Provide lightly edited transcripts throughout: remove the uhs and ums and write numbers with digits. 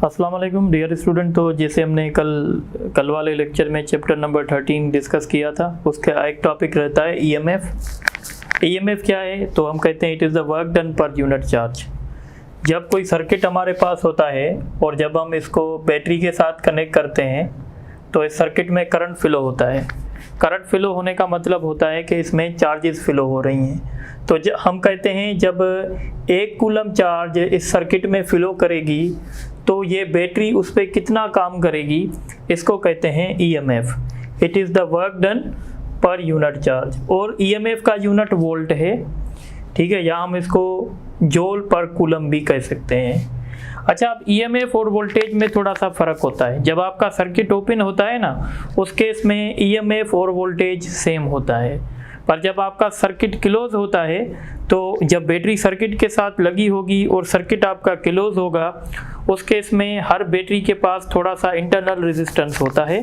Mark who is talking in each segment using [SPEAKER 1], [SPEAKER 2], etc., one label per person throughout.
[SPEAKER 1] अस्सलाम वालेकुम dear student. तो जैसे हमने कल वाले लेक्चर में चैप्टर नंबर 13 डिस्कस किया था, उसका एक टॉपिक रहता है ईएमएफ। ईएमएफ क्या है? तो हम कहते हैं it is the work done per unit charge. जब कोई सर्किट हमारे पास होता है और जब हम इसको बैटरी के साथ कनेक्ट करते हैं तो इस सर्किट में करंट फ्लो होता है। करंट फ्लो होने का मतलब होता है कि इसमें चार्जेस फ्लो हो रही हैं। तो हम कहते हैं जब 1 कूलम चार्ज इस सर्किट में फ्लो करेगी तो ये बैटरी उस पर कितना काम करेगी, इसको कहते हैं EMF. It is the work done per unit charge. और ईएमएफ का यूनिट वोल्ट है, ठीक है, या हम इसको जूल पर कूलम भी कह सकते हैं। अच्छा, अब ईएमएफ और वोल्टेज में थोड़ा सा फ़र्क होता है। जब आपका सर्किट ओपन होता है ना, उस केस में ईएमएफ और वोल्टेज सेम होता है। पर जब आपका सर्किट क्लोज होता है तो जब बैटरी सर्किट के साथ लगी होगी और सर्किट आपका क्लोज होगा, उस केस में हर बैटरी के पास थोड़ा सा इंटरनल रेजिस्टेंस होता है।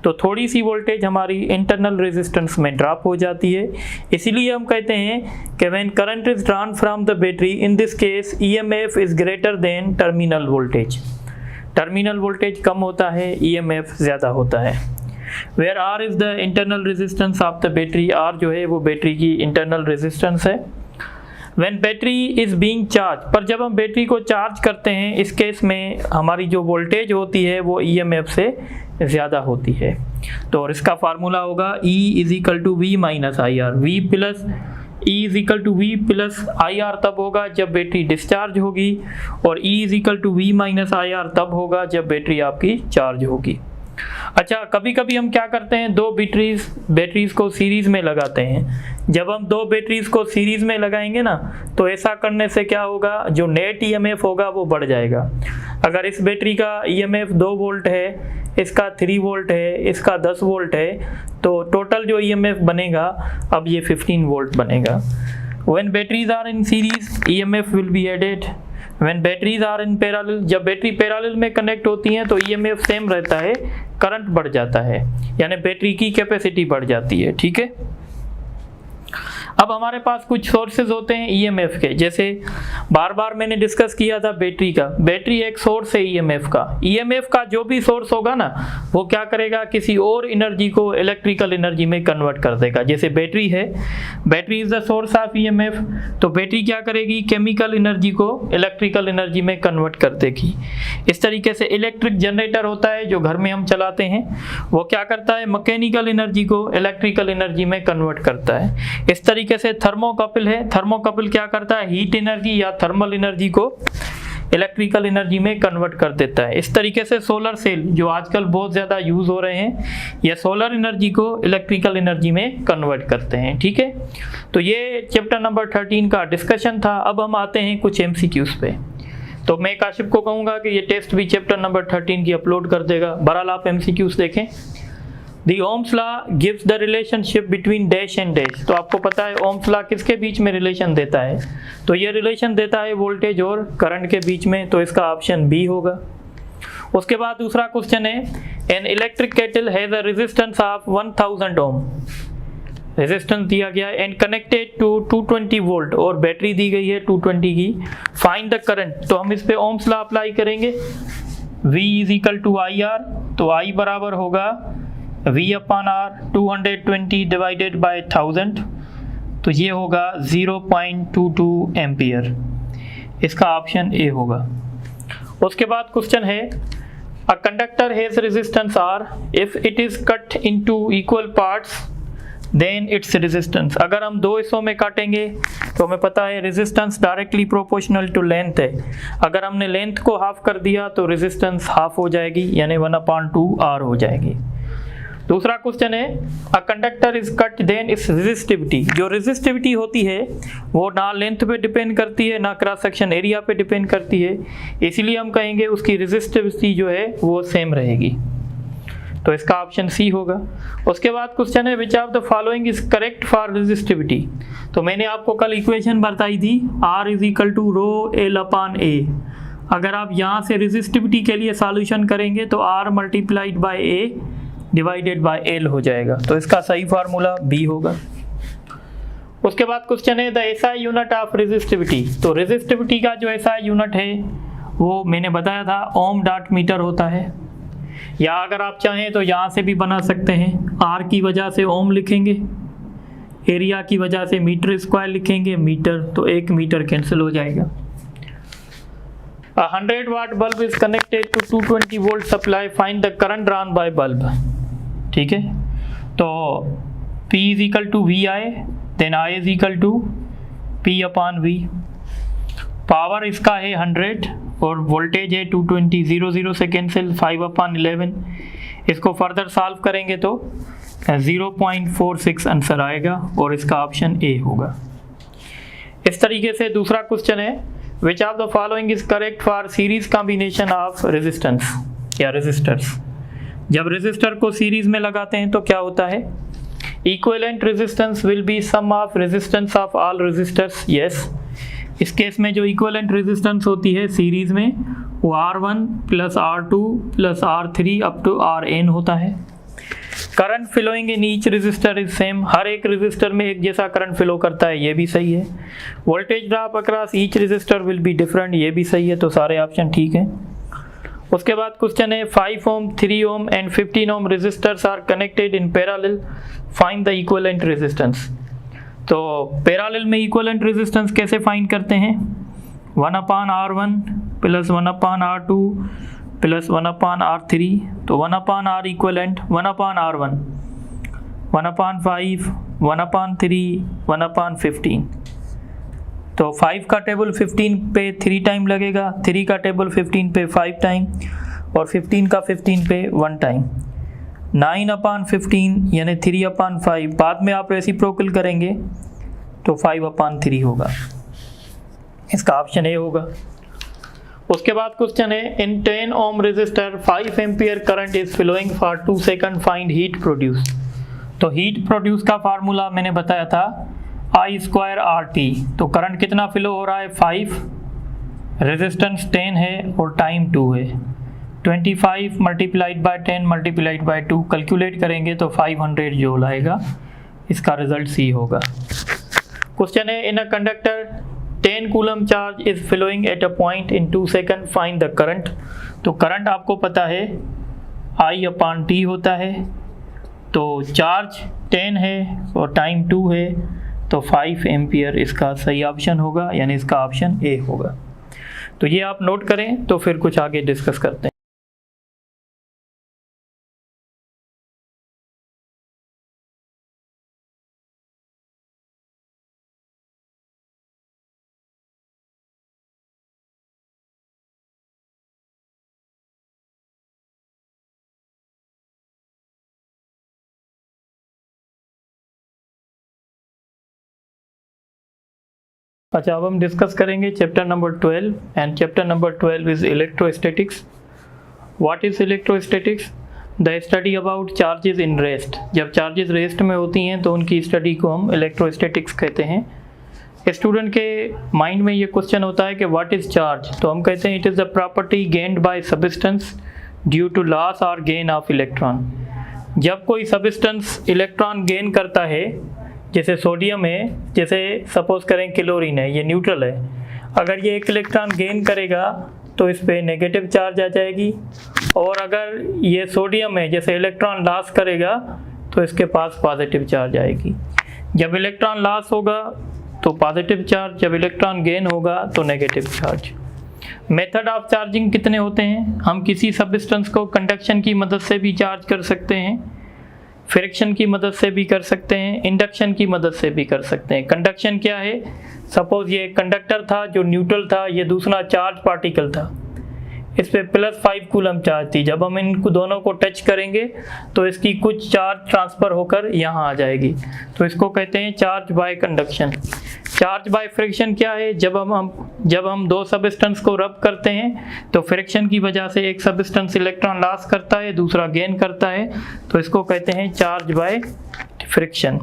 [SPEAKER 1] तो थोड़ी सी वोल्टेज हमारी इंटरनल रेजिस्टेंस में ड्रॉप हो जाती है। इसीलिए हम कहते हैं कि when current is drawn from the battery, in this case EMF is greater than terminal voltage. Terminal voltage कम होता है, ईएमएफ ज़्यादा होता है। Where r is the internal resistance of the battery. R जो है वो बैटरी की इंटरनल रेजिस्टेंस है। When battery is being charge, पर जब हम बैटरी को चार्ज करते हैं इस केस में हमारी जो वोल्टेज होती है वो ईएमएफ से ज़्यादा होती है। तो और इसका फार्मूला होगा E is equal to V minus I R. V plus E is equal to V plus I R तब होगा जब बैटरी डिस्चार्ज होगी, और E is equal to V minus I R तब होगा जब बैटरी आपकी चार्ज होगी। अच्छा, कभी कभी हम क्या करते हैं, दो बैटरीज को सीरीज़ में लगाते हैं। जब हम दो बैटरीज को सीरीज़ में लगाएंगे ना, तो ऐसा करने से क्या होगा, जो नेट ईएमएफ होगा वो बढ़ जाएगा। अगर इस बैटरी का ईएमएफ 2 वोल्ट है, इसका 3 वोल्ट है, इसका 10 वोल्ट है, तो टोटल जो ईएमएफ बनेगा अब ये 15 वोल्ट बनेगा। When batteries are in series, EMF will be added. When batteries are in parallel, जब बैटरी पैरेलल में कनेक्ट होती हैं तो EMF सेम रहता है, करंट बढ़ जाता है, यानी बैटरी की कैपेसिटी बढ़ जाती है। ठीक है, अब हमारे पास कुछ सोर्सेज होते हैं ईएमएफ के। जैसे बार बार मैंने डिस्कस किया था बैटरी का। बैटरी एक सोर्स है ईएमएफ का। ईएमएफ का जो भी सोर्स होगा ना, वो क्या करेगा, किसी और एनर्जी को इलेक्ट्रिकल एनर्जी में कन्वर्ट कर देगा। जैसे बैटरी है, battery is the source of EMF, तो बैटरी क्या करेगी, केमिकल एनर्जी को इलेक्ट्रिकल एनर्जी में कन्वर्ट कर देगी। इस तरीके से इलेक्ट्रिक जनरेटर होता है जो घर में हम चलाते हैं, वो क्या करता है, मैकेनिकल एनर्जी को इलेक्ट्रिकल एनर्जी में कन्वर्ट करता है। इस तरीके से थर्मोकपल है, थर्मोकपल क्या करता है, हीट एनर्जी या थर्मल एनर्जी को इलेक्ट्रिकल एनर्जी में कन्वर्ट कर देता है। इस तरीके से सोलर सेल जो आजकल बहुत ज़्यादा यूज़ हो रहे हैं, ये सोलर एनर्जी को इलेक्ट्रिकल एनर्जी में कन्वर्ट करते हैं। ठीक है, तो ये चैप्टर नंबर 13 का डिस्कशन था। अब हम आते हैं कुछ एमसीक्यूज़ पे। तो मैं काशिफ को कहूँगा कि ये टेस्ट भी चैप्टर नंबर 13 की अपलोड कर देगा। बहरहाल आप एमसीक्यूज़ देखें। The Ohm's law gives the relationship between dash and dash। तो आपको पता है Ohm's law किसके बीच में रिलेशन देता है, तो ये रिलेशन देता है वोल्टेज और करंट के बीच में, तो इसका ऑप्शन बी होगा। उसके बाद दूसरा क्वेश्चन है, an electric kettle has a resistance of 1000 ohm. Resistance दिया गया है एंड कनेक्टेड टू 220 वोल्ट, और बैटरी दी गई है 220 की। फाइंड द करंट, तो हम इस पे Ohm's law अप्लाई करेंगे। V is equal to I R, तो I बराबर होगा V upon R 220 divided by 1000, तो ये होगा 0.22 एम्पियर। इसका ऑप्शन ए होगा। उसके बाद क्वेश्चन है, a conductor has resistance R, if it is cut into equal parts then its resistance. अगर हम दो हिस्सों में काटेंगे तो हमें पता है resistance directly proportional to length है। अगर हमने लेंथ को हाफ कर दिया तो रेजिस्टेंस हाफ हो जाएगी, यानी 1/2 आर हो जाएगी। दूसरा क्वेश्चन है, a conductor is cut then its resistivity. जो रेजिस्टिविटी होती है वो ना लेंथ पे डिपेंड करती है ना क्रॉस सेक्शन एरिया पे डिपेंड करती है, इसीलिए हम कहेंगे उसकी रेजिस्टिविटी जो है वो सेम रहेगी, तो इसका ऑप्शन सी होगा। उसके बाद क्वेश्चन है, which of the following is correct for resistivity. तो मैंने आपको कल इक्वेशन बताई थी, R is equal to rho L upon A. अगर आप यहाँ से रेजिस्टिविटी के लिए सॉल्यूशन करेंगे तो R multiplied by A divided by L हो जाएगा, तो इसका सही फार्मूला बी होगा। उसके बाद क्वेश्चन है, the SI unit of resistivity. तो रेजिस्टिविटी का जो एसआई यूनिट है वो मैंने बताया था ओम डॉट मीटर होता है, या अगर आप चाहें तो यहाँ से भी बना सकते हैं, आर की वजह से ओम लिखेंगे, एरिया की वजह से मीटर स्क्वायर लिखेंगे, मीटर, तो 1 मीटर कैंसिल हो जाएगा। 100 watt bulb is connected to 220 volt supply, find the current drawn by bulb। ठीक है, तो P is equal to VI, then I is equal to P upon V। Power इसका है 100 और वोल्टेज है 220, 0 से कैंसिल, 5/11। इसको फर्दर सॉल्व करेंगे तो 0.46 आंसर आएगा और इसका ऑप्शन ए होगा। इस तरीके से दूसरा क्वेश्चन है, which of the following is correct for series combination of resistance या रेजिस्टर्स। जब रेजिस्टर को सीरीज में लगाते हैं तो क्या होता है, equivalent resistance will be sum of resistance of all resistors. Yes, इस केस में जो इक्विवेलेंट रेजिस्टेंस होती है सीरीज में वो R1 plus R2 plus R3 up to Rn होता है। Current flowing in each resistor is same, हर एक रजिस्टर में एक जैसा करंट फ्लो करता है, ये भी सही है। Voltage drop across each resistor will be different, ये भी सही है, तो सारे ऑप्शन ठीक हैं। उसके बाद क्वेश्चन है 5 ohm, 3 ohm and 15 ohm resistors are connected in parallel, find the equivalent resistance. तो पैरेलल में इक्विवेलेंट रेजिस्टेंस कैसे फाइंड करते हैं, 1/R1 plus 1/R2 plus 1/R3, तो 1/R इक्विवेलेंट 1/R1, 1/5, 1/3, 1/15। तो 5 का टेबल 15 पे 3 टाइम लगेगा, 3 का टेबल 15 पे 5 टाइम और 15 का 15 पे 1 टाइम। 9/15 यानी 3/5, बाद में आप रेसिप्रोकल करेंगे तो 5/3 होगा, इसका ऑप्शन ए होगा। उसके बाद क्वेश्चन है, in 10 ohm resistor 5 ampere current is flowing for 2 second, find heat produce. तो हीट प्रोड्यूस का फार्मूला मैंने बताया था I² RT। तो करंट कितना फ्लो हो रहा है 5, रेजिस्टेंस 10 है और टाइम 2 है, 25 multiplied by 10 multiplied by 2 calculate करेंगे तो 500 जूल आएगा, इसका रिजल्ट सी होगा। क्वेश्चन है, in a conductor 10 coulomb charge is flowing at a point in 2 second, find the current. तो करंट आपको पता है I/T होता है, तो चार्ज 10 है और टाइम 2 है, तो 5 एम्पियर इसका सही ऑप्शन होगा, यानी इसका ऑप्शन ए होगा। तो ये आप नोट करें, तो फिर कुछ आगे डिस्कस करते हैं। अच्छा, अब हम डिस्कस करेंगे chapter number 12 and chapter number 12 is electrostatics. What is electrostatics? The study about charges in rest. जब चार्जेस रेस्ट में होती हैं तो उनकी स्टडी को हम इलेक्ट्रोस्टैटिक्स कहते हैं। स्टूडेंट के माइंड में ये क्वेश्चन होता है कि व्हाट इज चार्ज, तो हम कहते हैं it is the property gained by substance due to loss और गेन ऑफ इलेक्ट्रॉन। जब कोई सब्सटेंस इलेक्ट्रॉन गेन करता है, जैसे सोडियम है, जैसे सपोज करें क्लोरीन है, ये न्यूट्रल है, अगर ये 1 इलेक्ट्रॉन गेन करेगा तो इस पे नेगेटिव चार्ज आ जाएगी, और अगर ये सोडियम है, जैसे इलेक्ट्रॉन लॉस करेगा तो इसके पास पॉजिटिव चार्ज आएगी। जब इलेक्ट्रॉन लॉस होगा तो पॉजिटिव चार्ज, जब इलेक्ट्रॉन गेन होगा तो negative charge. Method of charging कितने होते हैं? हम किसी सब्सटेंस को कंडक्शन की मदद से भी चार्ज कर सकते हैं, फ्रिक्शन की मदद से भी कर सकते हैं, इंडक्शन की मदद से भी कर सकते हैं। कंडक्शन क्या है? सपोज ये कंडक्टर था जो न्यूट्रल था, ये दूसरा चार्ज पार्टिकल था, इस पे +5 कूलम चार्ज थी। जब हम इन दोनों को टच करेंगे तो इसकी कुछ चार्ज ट्रांसफ़र होकर यहाँ आ जाएगी, तो इसको कहते हैं charge by conduction. Charge by friction क्या है? जब हम 2 सब्सटेंस को रब करते हैं तो फ्रिक्शन की वजह से एक सब्सटेंस इलेक्ट्रॉन लॉस करता है, दूसरा गेन करता है, तो इसको कहते हैं चार्ज बाय फ्रिक्शन।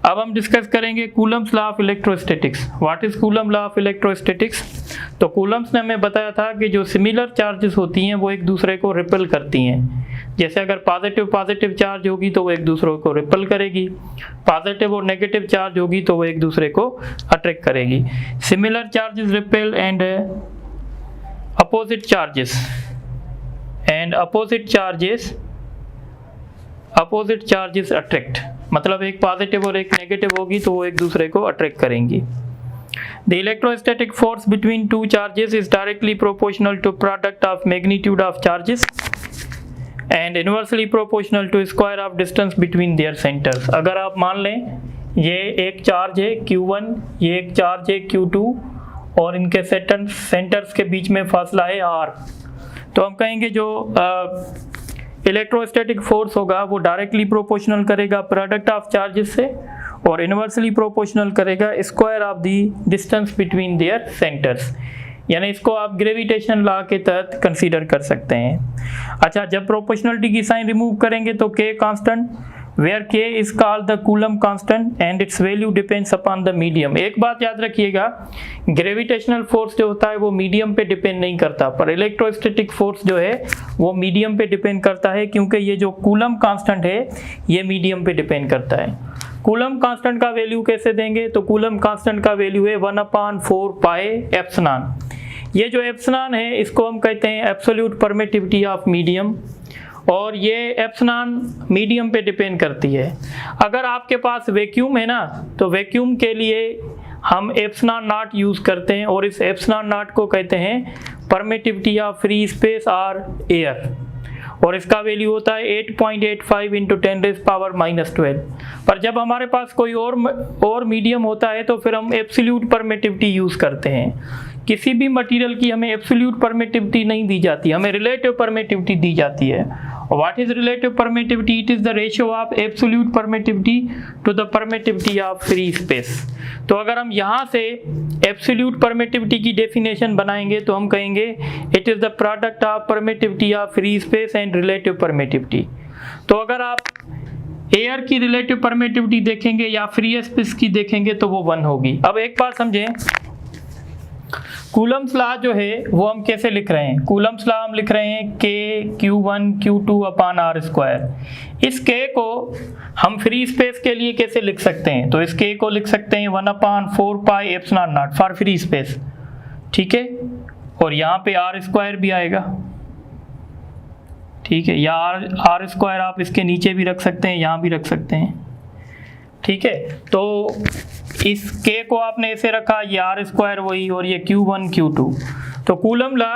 [SPEAKER 1] अब हम डिस्कस करेंगे Coulomb's law of electrostatics. What is coulomb law of electrostatics? तो कूलम्स ने हमें बताया था कि जो सिमिलर चार्जेस होती हैं वो एक दूसरे को रिपेल करती हैं। जैसे अगर पॉजिटिव चार्ज होगी तो वो एक दूसरे को रिपेल करेगी, पॉजिटिव और नेगेटिव चार्ज होगी तो वो एक दूसरे को अट्रैक्ट करेगी। Similar charges repel and opposite charges and opposite charges attract, मतलब एक पॉजिटिव और एक नेगेटिव होगी तो वो एक दूसरे को अट्रैक्ट करेंगी. The electrostatic force between two charges is directly proportional to product of magnitude of charges and inversely proportional to square of distance between their centers. अगर आप मान लें ये एक चार्ज है Q1, ये एक चार्ज है Q2 और इनके सेंटर्स के बीच में फासला है R, तो हम कहेंगे जो इलेक्ट्रोस्टैटिक फोर्स होगा वो डायरेक्टली प्रोपोर्शनल करेगा प्रोडक्ट ऑफ चार्जेस से और इनवर्सली प्रोपोर्शनल करेगा square of the distance between their centres. यानी इसको आप ग्रेविटेशन लॉ के तहत कंसीडर कर सकते हैं. अच्छा, जब प्रोपोर्शनलिटी की साइन रिमूव करेंगे तो K constant, where K is called the Coulomb constant and its value depends upon the medium. एक बात याद रखिएगा, ग्रेविटेशनल फोर्स जो होता है वो मीडियम पे डिपेंड नहीं करता, पर इलेक्ट्रोस्टैटिक फोर्स जो है वो मीडियम पे डिपेंड करता है, क्योंकि ये जो कूलम कांस्टेंट है ये मीडियम पे डिपेंड करता है. कूलम कांस्टेंट का वैल्यू कैसे देंगे, तो कूलम कांस्टेंट का वैल्यू है 1/4 पाई एप्सिलॉन. ये जो एप्सिलॉन है इसको हम कहते हैं एब्सोल्यूट परमिटिविटी ऑफ मीडियम, और ये एप्सिलॉन मीडियम पे डिपेंड करती है. अगर आपके पास वैक्यूम है ना, तो वैक्यूम के लिए हम एप्सिलॉन नॉट यूज करते हैं और इस एप्सिलॉन नॉट को कहते हैं परमिटिविटी ऑफ फ्री स्पेस और एयर, और इसका वैल्यू होता है 8.85 × 10⁻⁻12. पर जब हमारे पास कोई और मीडियम होता है तो फिर हम एब्सोल्यूट परमिटिविटी यूज़ करते हैं. किसी भी मटेरियल की हमें एब्सोल्यूट परमिटिविटी नहीं दी जाती, हमें रिलेटिव परमिटिविटी दी जाती है. What is relative permittivity? It is the ratio of absolute permittivity to the permittivity of free space. तो अगर हम यहाँ से एब्सोल्यूट परमिटिविटी की डेफिनेशन बनाएंगे तो हम कहेंगे it is the product of permittivity of free space and relative permittivity. तो अगर आप एयर की रिलेटिव परमिटिविटी देखेंगे या फ्री स्पेस की देखेंगे तो वो 1 होगी. अब एक बात समझें, कूलम्स लॉ जो है वो हम कैसे लिख रहे हैं? कूलम्स लॉ हम लिख रहे हैं K Q1 Q2/R². इस K को हम फ्री स्पेस के लिए कैसे लिख सकते हैं? तो इस K को लिख सकते हैं 1/4 pi epsilon not for free space, ठीक है, और यहाँ पे R² भी आएगा, ठीक है, या R² आप इसके नीचे भी रख सकते हैं, यहाँ भी रख सकते हैं, ठीक है. तो इस K को आपने ऐसे रखा, ये R² वही और ये Q1 Q2. तो कूलम लॉ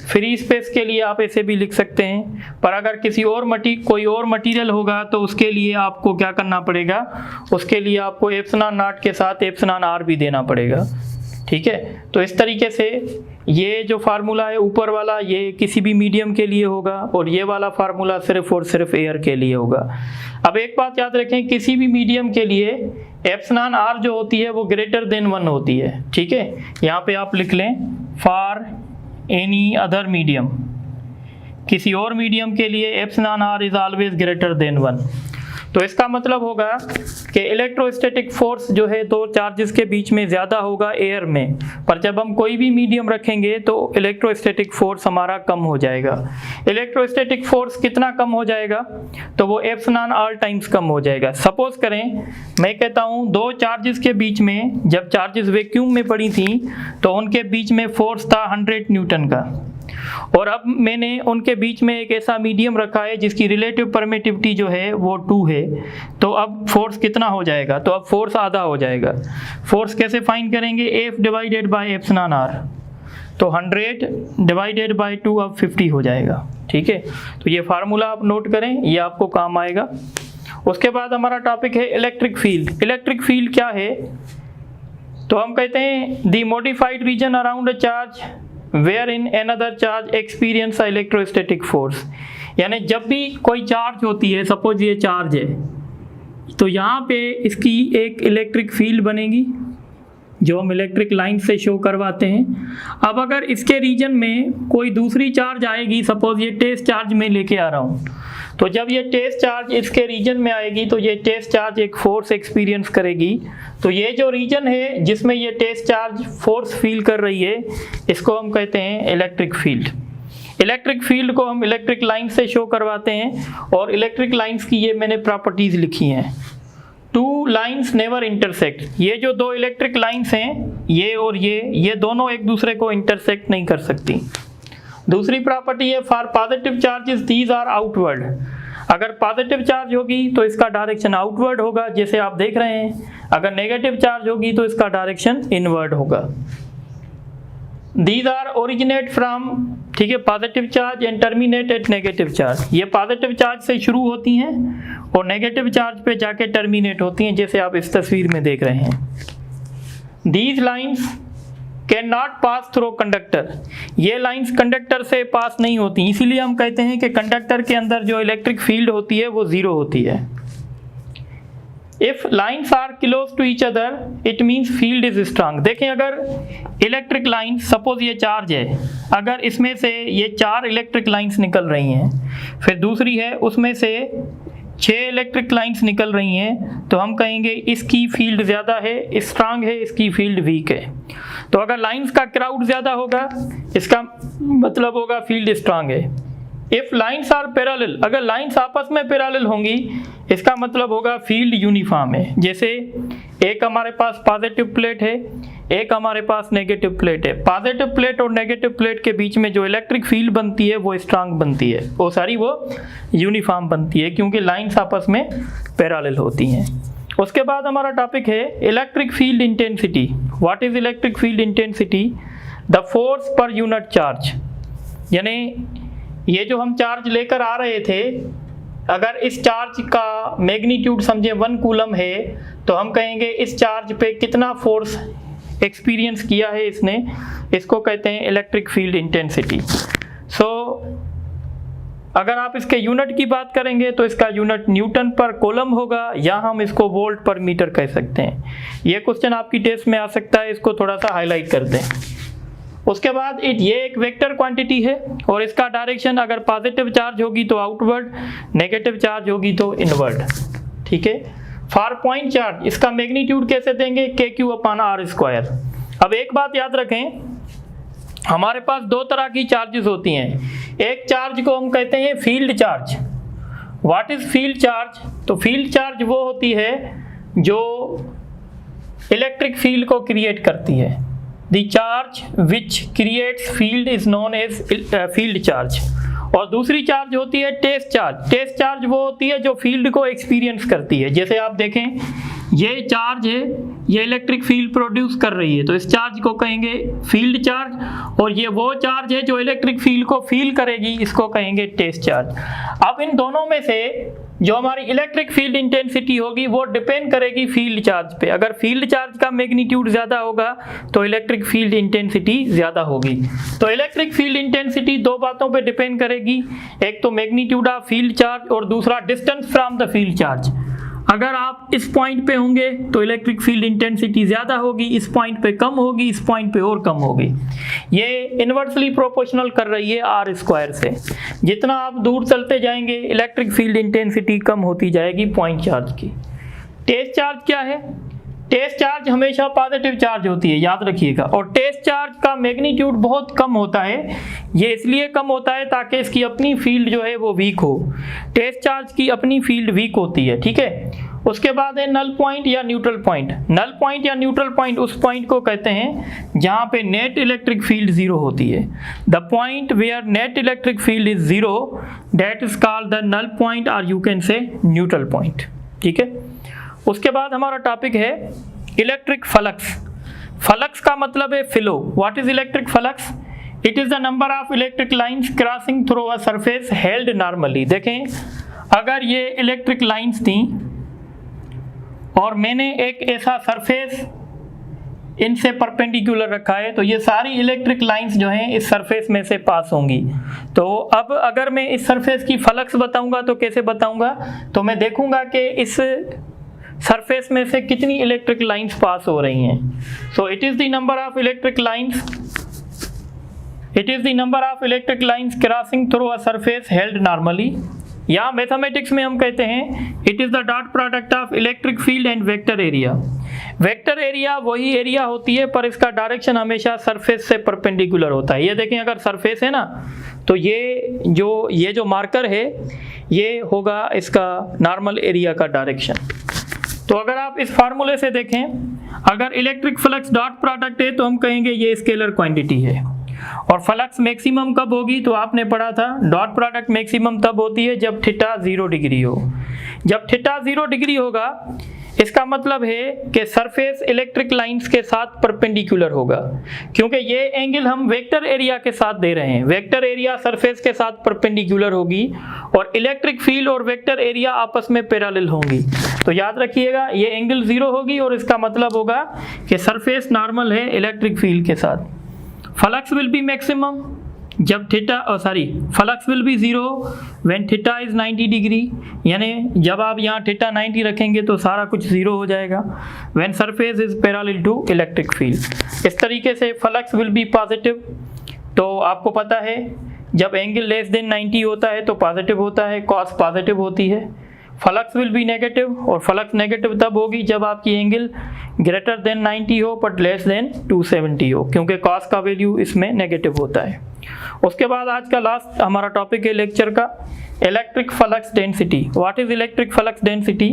[SPEAKER 1] फ्री स्पेस के लिए आप ऐसे भी लिख सकते हैं, पर अगर कोई और मटेरियल होगा तो उसके लिए आपको क्या करना पड़ेगा, उसके लिए आपको एप्सिलॉन नॉट के साथ एप्सिलॉन R भी देना पड़ेगा, ठीक है. तो इस तरीके से ये जो फार्मूला है ऊपर वाला ये किसी भी मीडियम के लिए होगा और ये वाला फार्मूला सिर्फ और सिर्फ एयर के लिए होगा. अब एक बात याद रखें, किसी भी मीडियम के लिए एप्सिलॉन R जो होती है वो ग्रेटर देन 1 होती है, ठीक है. यहाँ पे आप लिख लें फॉर एनी अदर मीडियम, किसी और मीडियम के लिए epsilon R is always greater than 1. तो इसका मतलब होगा कि इलेक्ट्रोस्टैटिक फोर्स जो है दो चार्जेस के बीच में ज़्यादा होगा एयर में, पर जब हम कोई भी मीडियम रखेंगे तो इलेक्ट्रोस्टैटिक फोर्स हमारा कम हो जाएगा. इलेक्ट्रोस्टैटिक फोर्स कितना कम हो जाएगा? तो वो एप्सिलॉन R टाइम्स कम हो जाएगा. सपोज करें मैं कहता हूँ दो चार्जेस के बीच में जब चार्जेस वैक्यूम में पड़ी थी तो उनके बीच में फोर्स था 100 न्यूटन का, और अब मैंने उनके बीच में एक ऐसा मीडियम रखा है जिसकी रिलेटिव परमिटिविटी जो है वो 2 है. तो अब फोर्स कितना हो जाएगा? तो अब फोर्स आधा हो जाएगा. फोर्स कैसे फाइंड करेंगे? F divided by epsilon R. तो 100 डिवाइडेड बाय 2 अब 50 हो जाएगा, ठीक है. तो ये फार्मूला आप नोट करें, ये आपको काम आएगा. उसके बाद हमारा टॉपिक है इलेक्ट्रिक फील्ड. इलेक्ट्रिक फील्ड क्या है? तो हम कहते हैं the modified region around a charge wherein another charge experience electrostatic force. यानी जब भी कोई चार्ज होती है, सपोज ये चार्ज है, तो यहाँ पे इसकी एक इलेक्ट्रिक फील्ड बनेगी जो हम इलेक्ट्रिक लाइन से शो करवाते हैं. अब अगर इसके रीजन में कोई दूसरी चार्ज आएगी, सपोज ये टेस्ट चार्ज में लेके आ रहा हूँ, तो जब ये टेस्ट चार्ज इसके रीजन में आएगी तो ये टेस्ट चार्ज एक फोर्स एक्सपीरियंस करेगी. तो ये जो रीजन है जिसमें ये टेस्ट चार्ज फोर्स फील कर रही है इसको हम कहते हैं इलेक्ट्रिक फील्ड. इलेक्ट्रिक फील्ड को हम इलेक्ट्रिक लाइन से शो करवाते हैं, और इलेक्ट्रिक लाइंस की ये मैंने प्रॉपर्टीज लिखी हैं. 2 लाइन्स नेवर इंटरसेक्ट. ये जो दो इलेक्ट्रिक लाइंस हैं ये और ये दोनों एक दूसरे को इंटरसेक्ट नहीं कर सकती, दूसरी प्रॉपर्टी है for positive charges these are outward. अगर पॉजिटिव चार्ज होगी तो इसका डायरेक्शन आउटवर्ड होगा जैसे आप देख रहे हैं, अगर नेगेटिव चार्ज होगी तो इसका डायरेक्शन इनवर्ड होगा। दीज आर ओरिजिनेट फ्रॉम, ठीक है, positive charge and terminate at negative charge. ये पॉजिटिव चार्ज से शुरू होती हैं और नेगेटिव चार्ज पे जाके टर्मिनेट होती हैं जैसे आप इस तस्वीर में देख रहे हैं। These lines can not pass through conductor. ये लाइंस कंडक्टर से पास नहीं होती, इसीलिए हम कहते हैं कि कंडक्टर के अंदर जो इलेक्ट्रिक फील्ड होती है वो जीरो होती है। If lines are close to each other it means field is strong. देखें, अगर इलेक्ट्रिक लाइन, सपोज ये चार्ज है, अगर इसमें से ये 4 इलेक्ट्रिक लाइन्स निकल रही हैं, फिर दूसरी है उसमें से 6 इलेक्ट्रिक लाइन्स निकल रही हैं, तो हम कहेंगे इसकी फील्ड ज़्यादा है, स्ट्रांग है, इसकी फील्ड वीक है। तो अगर लाइंस का क्राउड ज़्यादा होगा इसका मतलब होगा फील्ड स्ट्रांग है। इफ लाइंस आर पैरेलल, अगर लाइंस आपस में पैरेलल होंगी इसका मतलब होगा फील्ड यूनिफॉर्म है। जैसे एक हमारे पास पॉजिटिव प्लेट है, एक हमारे पास नेगेटिव प्लेट है। पॉजिटिव प्लेट और नेगेटिव प्लेट के बीच में जो इलेक्ट्रिक फील्ड बनती है वो स्ट्रांग बनती है, वो यूनिफॉर्म बनती है क्योंकि लाइंस आपस में पैरेलल होती हैं। उसके बाद हमारा टॉपिक है electric field intensity. What is electric field intensity? The force per unit charge. यानी ये जो हम चार्ज लेकर आ रहे थे, अगर इस चार्ज का मैग्नीट्यूड समझे 1 कूलम है तो हम कहेंगे इस चार्ज पे कितना फोर्स एक्सपीरियंस किया है इसने, इसको कहते हैं इलेक्ट्रिक फील्ड इंटेंसिटी। सो अगर आप इसके यूनिट की बात करेंगे तो इसका यूनिट न्यूटन पर कूलम होगा, या हम इसको वोल्ट पर मीटर कह सकते हैं। ये क्वेश्चन आपकी टेस्ट में आ सकता है, इसको थोड़ा सा हाईलाइट कर दें। उसके बाद ये एक वेक्टर क्वांटिटी है और इसका डायरेक्शन अगर पॉजिटिव चार्ज होगी तो आउटवर्ड, नेगेटिव चार्ज होगी तो इनवर्ड, ठीक है। फॉर पॉइंट चार्ज इसका मैग्नीट्यूड कैसे देंगे? KQ/r²। अब एक बात याद रखें, हमारे पास 2 तरह की चार्जेस होती हैं। एक चार्ज को हम कहते हैं field charge. What is field charge? तो फील्ड चार्ज वो होती है जो इलेक्ट्रिक फील्ड को क्रिएट करती है। The charge which creates field is known as field charge. और दूसरी चार्ज होती है टेस्ट चार्ज। टेस्ट चार्ज वो होती है जो फील्ड को एक्सपीरियंस करती है। जैसे आप देखें, ये चार्ज है, ये इलेक्ट्रिक फील्ड प्रोड्यूस कर रही है, तो इस चार्ज को कहेंगे फील्ड चार्ज। और ये वो चार्ज है जो इलेक्ट्रिक फील्ड को फील करेगी, इसको कहेंगे टेस्ट चार्ज। अब इन दोनों में से जो हमारी इलेक्ट्रिक फील्ड इंटेंसिटी होगी वो डिपेंड करेगी फील्ड चार्ज पे। अगर फील्ड चार्ज का मैग्नीट्यूड ज़्यादा होगा तो इलेक्ट्रिक फील्ड इंटेंसिटी ज़्यादा होगी। तो इलेक्ट्रिक फील्ड इंटेंसिटी 2 बातों पे डिपेंड करेगी, एक तो मैग्नीट्यूड ऑफ फील्ड चार्ज और दूसरा distance from the field charge. अगर आप इस पॉइंट पे होंगे तो इलेक्ट्रिक फील्ड इंटेंसिटी ज़्यादा होगी, इस पॉइंट पे कम होगी, इस पॉइंट पे और कम होगी। ये इन्वर्सली प्रोपोर्शनल कर रही है r² से। जितना आप दूर चलते जाएंगे इलेक्ट्रिक फील्ड इंटेंसिटी कम होती जाएगी पॉइंट चार्ज की। टेस्ट चार्ज क्या है? टेस्ट चार्ज हमेशा पॉजिटिव चार्ज होती है, याद रखिएगा। और टेस्ट चार्ज का मैग्नीट्यूड बहुत कम होता है। ये इसलिए कम होता है ताकि इसकी अपनी फील्ड जो है वो वीक हो। टेस्ट चार्ज की अपनी फील्ड वीक होती है, ठीक है। उसके बाद है नल पॉइंट या न्यूट्रल पॉइंट। नल पॉइंट या न्यूट्रल पॉइंट उस पॉइंट को कहते हैं जहाँ पे नेट इलेक्ट्रिक फील्ड जीरो होती है। The point where net electric field is zero that is called the null point और you can say neutral point, ठीक है। उसके बाद हमारा टॉपिक है इलेक्ट्रिक फ्लक्स। फ्लक्स का मतलब है flow. What is electric flux? It is the number of electric lines crossing through a surface held normally. देखें, अगर ये इलेक्ट्रिक लाइंस थी और मैंने एक ऐसा सरफेस इनसे परपेंडिकुलर रखा है, तो ये सारी इलेक्ट्रिक लाइंस जो हैं इस सरफेस में से पास होंगी। तो अब अगर मैं इस सरफेस की फ्लक्स बताऊंगा तो कैसे बताऊंगा? तो मैं देखूंगा कि इस सरफेस में से कितनी इलेक्ट्रिक लाइंस पास हो रही हैं। So it is the number of electric lines crossing through a surface held normally. या मैथमेटिक्स में हम कहते हैं it is the dot product of electric field and vector area. Vector area वही area होती है पर इसका डायरेक्शन हमेशा सरफेस से परपेंडिकुलर होता है। ये देखें, अगर सरफेस है ना तो ये जो मार्कर है ये होगा इसका नॉर्मल एरिया का डायरेक्शन। तो अगर आप इस फार्मूले से देखें, अगर इलेक्ट्रिक फ्लक्स डॉट प्रोडक्ट है तो हम कहेंगे ये स्केलर क्वांटिटी है। और फ्लक्स मैक्सिमम कब होगी, तो आपने पढ़ा था डॉट प्रोडक्ट मैक्सिमम तब होती है जब थीटा 0 डिग्री हो। जब थीटा 0 डिग्री होगा इसका मतलब है कि सरफेस इलेक्ट्रिक लाइंस के साथ परपेंडिकुलर होगा, क्योंकि ये एंगल हम वेक्टर एरिया के साथ दे रहे हैं। वेक्टर एरिया सरफेस के साथ परपेंडिकुलर होगी और इलेक्ट्रिक फील्ड और वेक्टर एरिया आपस में पैरेलल होंगी। तो याद रखिएगा ये एंगल 0 होगी और इसका मतलब होगा कि सरफेस नॉर्मल है इलेक्ट्रिक फील्ड के साथ। फ्लक्स विल बी मैक्सिमम जब flux will be 0 when theta is 90 degree, यानी जब आप यहाँ थीटा 90 रखेंगे तो सारा कुछ 0 हो जाएगा। When surface is parallel to electric field. इस तरीके से फ्लक्स विल बी पॉजिटिव। तो आपको पता है जब एंगल लेस देन 90 होता है तो पॉजिटिव होता है, कॉस पॉजिटिव होती है। फ्लक्स विल बी नेगेटिव, और फ्लक्स नेगेटिव तब होगी जब आपकी एंगल ग्रेटर देन 90 हो बट लेस देन 270 हो, क्योंकि कॉस का वैल्यू इसमें नेगेटिव होता है। उसके बाद आज का लास्ट हमारा टॉपिक है लेक्चर का electric flux density. What is electric flux density?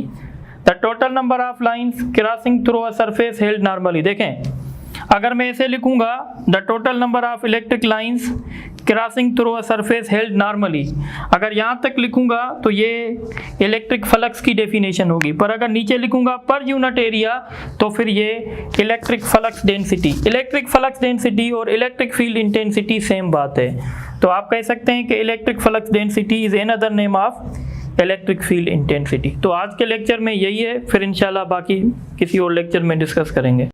[SPEAKER 1] The total number of lines crossing through a surface held normally. देखें अगर मैं ऐसे लिखूंगा the total number of electric lines crossing through a surface held normally, अगर यहाँ तक लिखूंगा तो ये इलेक्ट्रिक फ्लक्स की डेफिनेशन होगी, पर अगर नीचे लिखूंगा पर यूनिट एरिया तो फिर ये electric flux density. Electric flux density और इलेक्ट्रिक फील्ड इंटेंसिटी सेम बात है। तो आप कह सकते हैं कि electric flux density is another name of electric field intensity. तो आज के लेक्चर में यही है, फिर इंशाल्लाह बाकी किसी और लेक्चर में डिस्कस करेंगे।